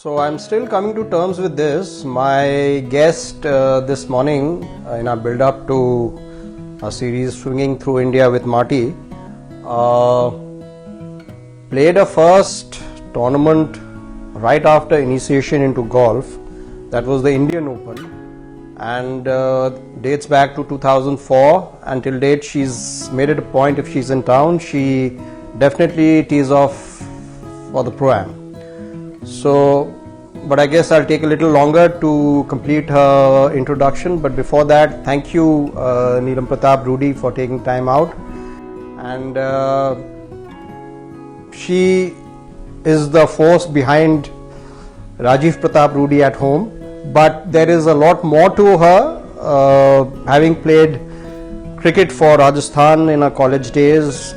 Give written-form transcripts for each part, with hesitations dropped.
So I'm still coming to terms with this. My guest this morning in our build up to a series Swinging Through India with Marty played a first tournament right after initiation into golf. That was the Indian Open, and dates back to 2004. Until date, she's made it a point, if she's in town, she definitely tees off for the Pro-Am. So, but I guess I'll take a little longer to complete her introduction. But before that, thank you Neelam Pratap Rudy for taking time out. And she is the force behind Rajiv Pratap Rudy at home. But there is a lot more to her, having played cricket for Rajasthan in her college days,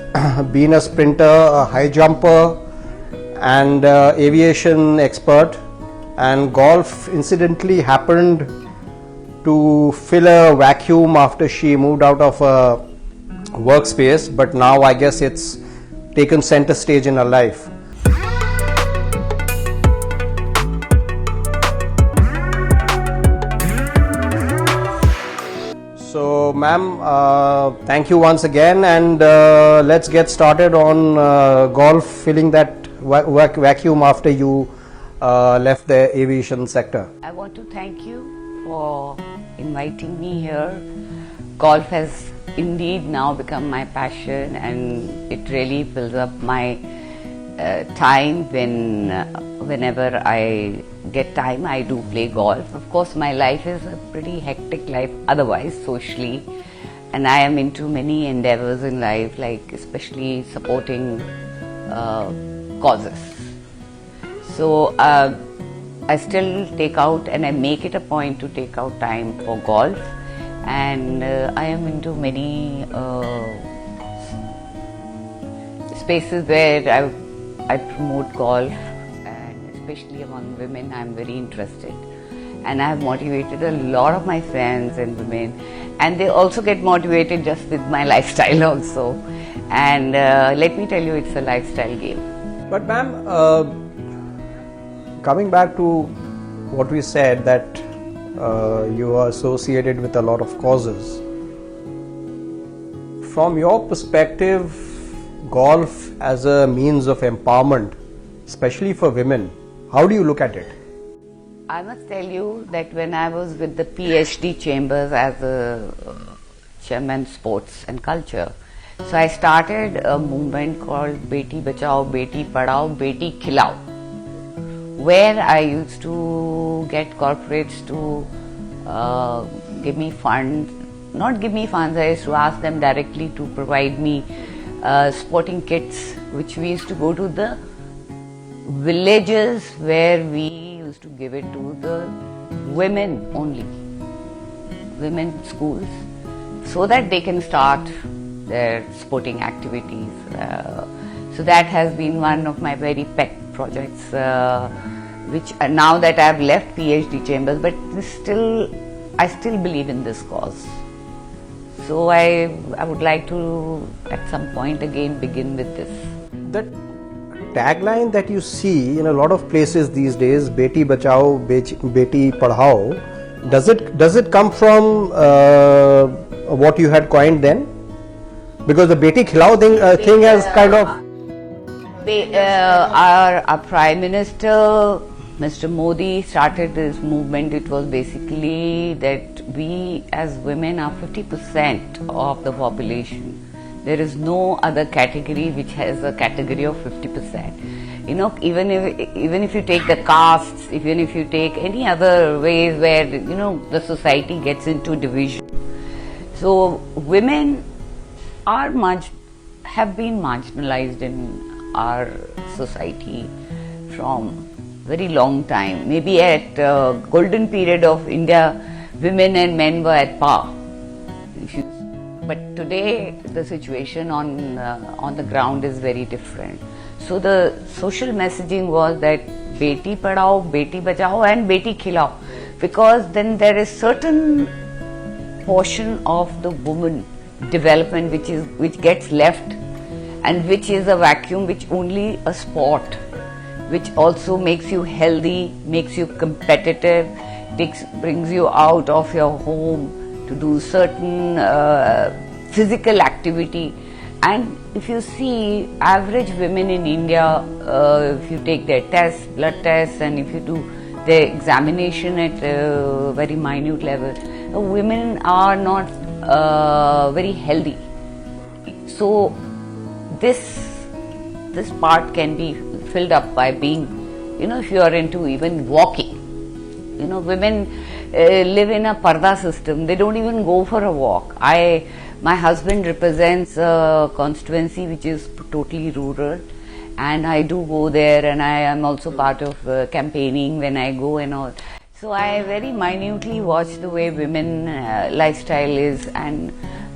been a sprinter, a high jumper, and aviation expert, and golf incidentally happened to fill a vacuum after she moved out of a workspace, but now I guess it's taken center stage in her life. So ma'am, thank you once again, and let's get started on golf filling that vacuum after you left the aviation sector. I want to thank you for inviting me here. Golf has indeed now become my passion, and it really fills up my time. Whenever I get time, I do play golf. Of course, my life is a pretty hectic life otherwise, socially, and I am into many endeavors in life, like especially supporting causes. So I still take out, and I make it a point to take out time for golf, and I am into many spaces where I promote golf, and especially among women I am very interested, and I have motivated a lot of my friends and women, and they also get motivated just with my lifestyle also, and let me tell you, it's a lifestyle game. But ma'am, coming back to what we said, that you are associated with a lot of causes. From your perspective, golf as a means of empowerment, especially for women, how do you look at it? I must tell you that when I was with the 𝗶𝗿𝘁𝗄𝗶 Chambers as a chairman sports and culture, so I started a movement called Beti Bachao, Beti Padhao, बेटी खिलाओ, where I used to get corporates to give me funds, not give me funds, I used to ask them directly to provide me sporting kits, which we used to go to the villages where we used to give it to the women only, women schools, so that they can start their sporting activities. So that has been one of my very pet projects, which now that I have left 𝗶𝗿𝘁 Chambers, but I still believe in this cause. So I would like to at some point again begin with this. That tagline that you see in a lot of places these days, Beti Bachao, Beti Padhao, does it come from what you had coined then? Because the बेटी खिलाओ thing has kind of our Prime Minister Mr. Modi started this movement. It was basically that we as women are 50% of the population. There is no other category which has a category of 50%. You know, even if you take the castes, even if you take any other ways where, you know, the society gets into division. So women have been marginalized in our society from very long time. Maybe at golden period of India, women and men were at par. But today the situation on the ground is very different. So the social messaging was that Beti Padhao, Beti Bachao and बेटी खिलाओ, because then there is certain portion of the woman development which gets left, and which is a vacuum which only a sport which also makes you healthy, makes you competitive, brings you out of your home to do certain physical activity. And if you see average women in India, if you take their tests, blood tests, and if you do their examination at a very minute level, women are not very healthy. So this part can be filled up by being, if you are into even walking. Women live in a parda system. They don't even go for a walk. My husband represents a constituency which is totally rural, and I do go there, and I am also part of campaigning when I go and all. So I very minutely watch the way women lifestyle is, and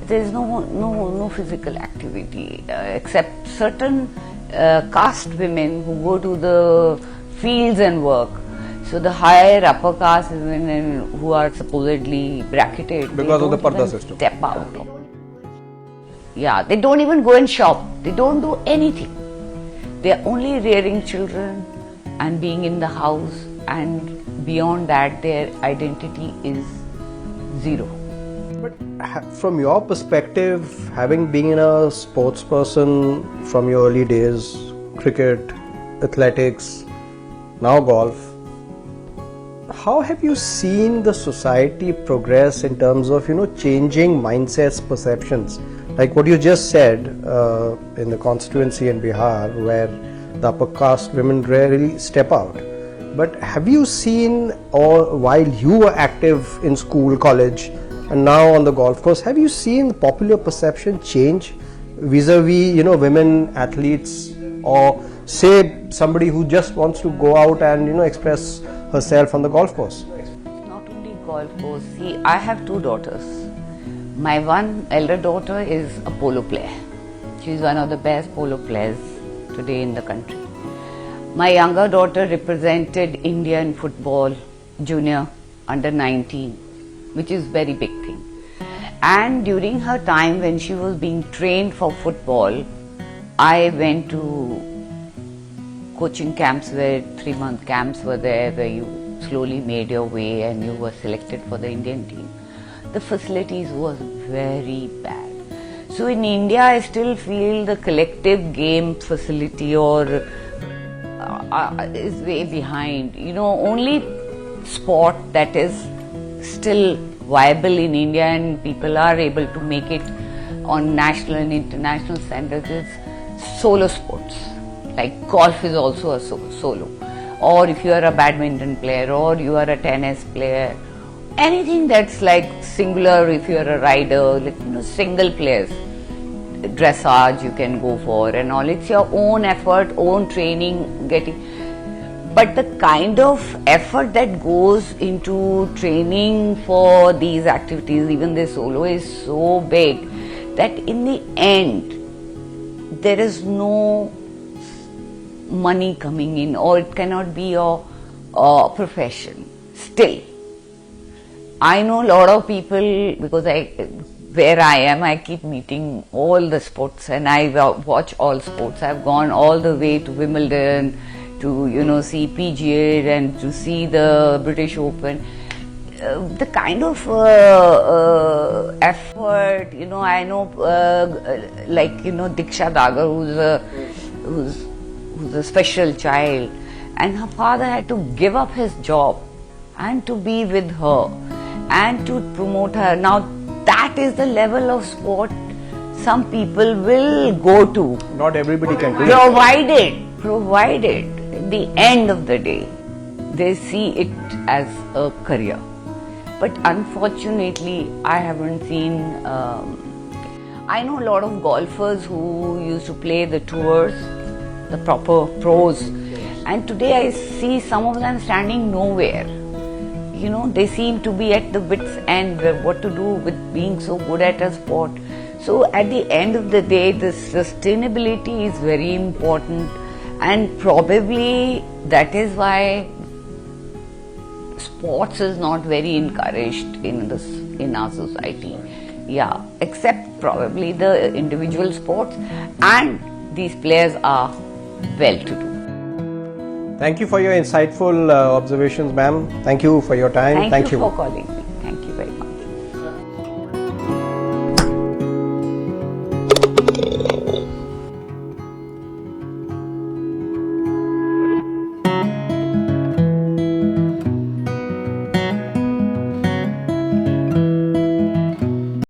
there is no physical activity except certain caste women who go to the fields and work. So the higher upper caste women who are supposedly bracketed because of the parda system, step out. Yeah, they don't even go and shop. They don't do anything. They are only rearing children and being in the house, and beyond that their identity is zero. But from your perspective, having been a sports person from your early days, cricket, athletics, now golf, how have you seen the society progress in terms of changing mindsets, perceptions? Like what you just said in the constituency in Bihar, where the upper caste women rarely step out. But have you seen, or while you were active in school, college, and now on the golf course, have you seen the popular perception change vis-a-vis women athletes, or say somebody who just wants to go out and express herself on the golf course? Not only golf course. See, I have two daughters. My one elder daughter is a polo player. She is one of the best polo players today in the country. My younger daughter represented India in football, junior, under 19, which is very big thing. And during her time when she was being trained for football, I went to coaching camps where 3-month camps were there, where you slowly made your way and you were selected for the Indian team. The facilities was very bad. So in India, I still feel the collective game facility is way behind. Only sport that is still viable in India and people are able to make it on national and international standards is solo sports. Like golf is also a solo. Or if you are a badminton player, or you are a tennis player, anything that's like singular, if you are a rider, single players, dressage you can go for and all. It's your own effort, own training, but the kind of effort that goes into training for these activities, even the solo, is so big that in the end there is no money coming in, or it cannot be your profession. Still, I know a lot of people, because where I am, I keep meeting all the sports and I watch all sports. I've gone all the way to Wimbledon to see PGA and to see the British Open. The kind of effort, I know Diksha Dagar, who's a special child, and her father had to give up his job and to be with her and to promote her. Now that is the level of sport some people will go to. Not everybody can do it. Provided at the end of the day they see it as a career. But unfortunately, I haven't seen. I know a lot of golfers who used to play the tours, the proper pros, and today I see some of them standing nowhere. They seem to be at the wit's end what to do with being so good at a sport. So at the end of the day, the sustainability is very important, and probably that is why sports is not very encouraged in our society. Yeah, except probably the individual sports, and these players are well-to-do. Thank you for your insightful observations, ma'am. Thank you for your time. Thank you for calling me.